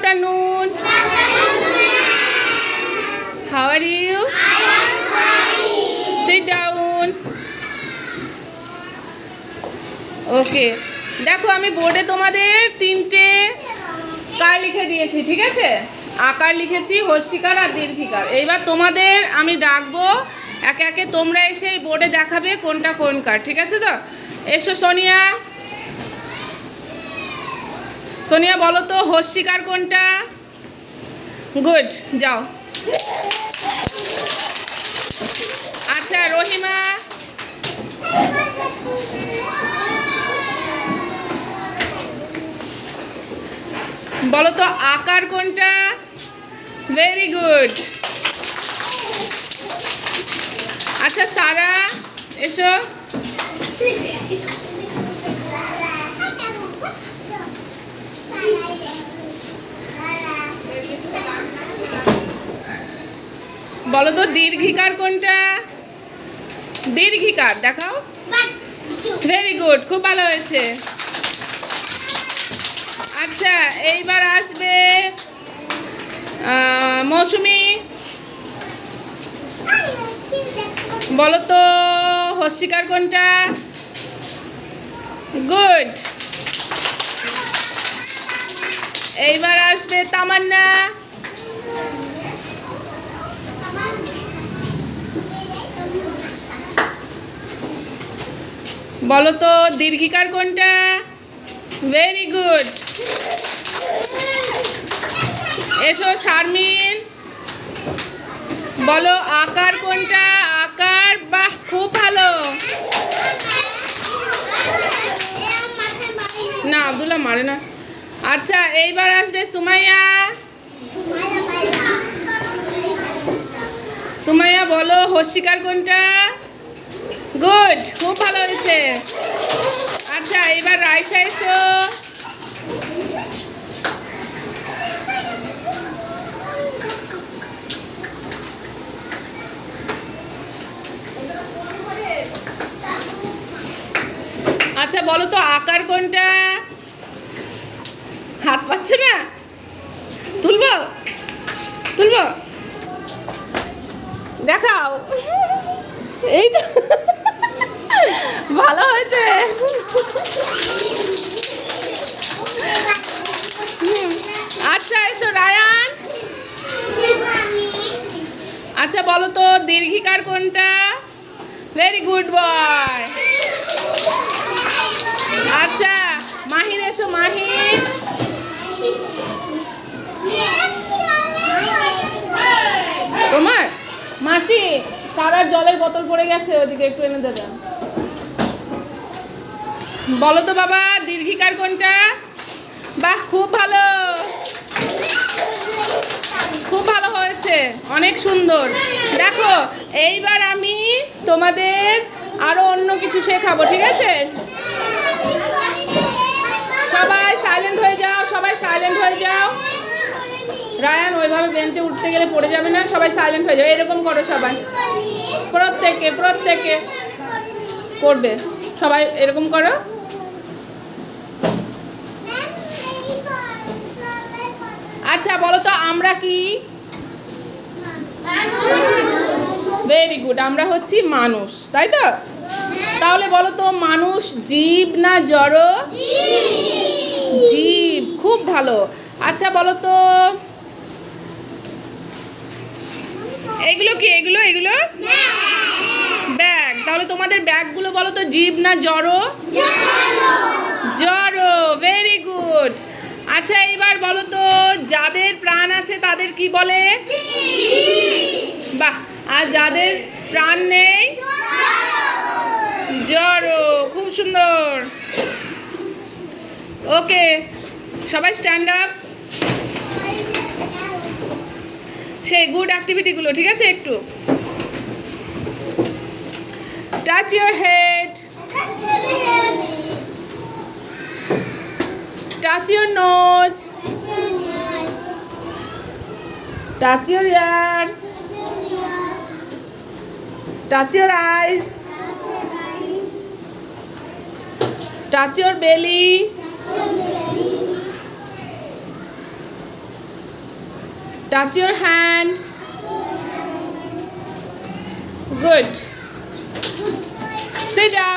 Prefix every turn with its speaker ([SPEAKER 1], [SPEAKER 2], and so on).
[SPEAKER 1] afternoon. How are you? Sit down. Okay. দেখো আমি বোর্ডে তোমাদের 3টে কার লিখে দিয়েছি, ঠিক আছে? আকার লিখেছি, হস্যিকার আর দীর্ঘিকার। এইবার তোমাদের আমি ডাকবো, একে একে তোমরা এসে এই বোর্ডে দেখাবে কোনটা কোন কার, ঠিক আছে তো? এসো সোনিয়া। সোনিয়া বলো তো হস্যিকার কোনটা? গুড, যাও। আচ্ছা রহিমা বলো তো আকার কোনটা? Very good. আচ্ছা সারা এসো। বলো তো দীর্ঘিকার কোনটা? দীর্ঘিকার দেখাও। ভেরি গুড, খুব ভালো হয়েছে। আচ্ছা এইবার আসবে মৌসুমি। বলো তো হস্যিকার কোনটা? গুড। এইবার আসবে তামান্না। বলো তো দীর্ঘিকার কোনটা? Very good. এসো শারমিন। বলো আকার কোনটা? আকার, বাহ খুব ভালো। না আব্দুল্লাহ মারে না। আচ্ছা এইবার আসবে সুমাইয়া। সুমাইয়া বলো হস্যিকার কোনটা? গুড, খুব ভালো হয়েছে। আচ্ছা এইবার রাইসা এসো। আচ্ছা বলো তো আকার কোনটা? হাত পাচ্ছ না? তুলবো তুলবো, দেখাও। এইটা ভালো হয়েছে। আচ্ছা এসো রায়ান। আচ্ছা বলো তো দীর্ঘিকার কোনটা? Very good boy. আচ্ছা মাহির এসো। মাহির তোমার মাসি সারার জলের বোতল পড়ে গেছে, ওদিকে একটু এনে দেবে। বলো তো বাবা দীর্ঘিকার কোনটা? বাহ খুব ভালো, খুব ভালো হয়েছে, অনেক সুন্দর। দেখো এইবার আমি তোমাদের আরো অন্য কিছু শেখাবো, ঠিক আছে? সবাই সাইলেন্ট হয়ে যাও, সবাই সাইলেন্ট হয়ে যাও। রায়ান ওইভাবে বেঞ্চে উঠতে গেলে পড়ে যাবে না, সবাই সাইলেন্ট হয়ে যাবে। এরকম করো সবাই, প্রত্যেকে করবে, সবাই এরকম করো। আচ্ছা বলো তো আমরা কি? ভেরি গুড, আমরা হচ্ছি মানুষ, তাই তো? তাহলে বলো তো মানুষ জীব না জড়? জীব, খুব ভালো। আচ্ছা বলো তো এগুলো কি? এগুলো ব্যাগ। তাহলে তোমাদের ব্যাগগুলো বলো তো জীব না জড়? জড়, ভেরি গুড। আচ্ছা এইবার বলো তো যাদের প্রাণ আছে তাদের কি বলে? বাহ। আর যাদের প্রাণ নেই? জড়, খুব সুন্দর। ওকে সবাই স্ট্যান্ড আপ। সেই গুড অ্যাক্টিভিটিগুলো, ঠিক আছে? একটু touch your head, touch your nose, touch your ears, touch your eyes, touch your belly, Touch your hand. Good. Sit down.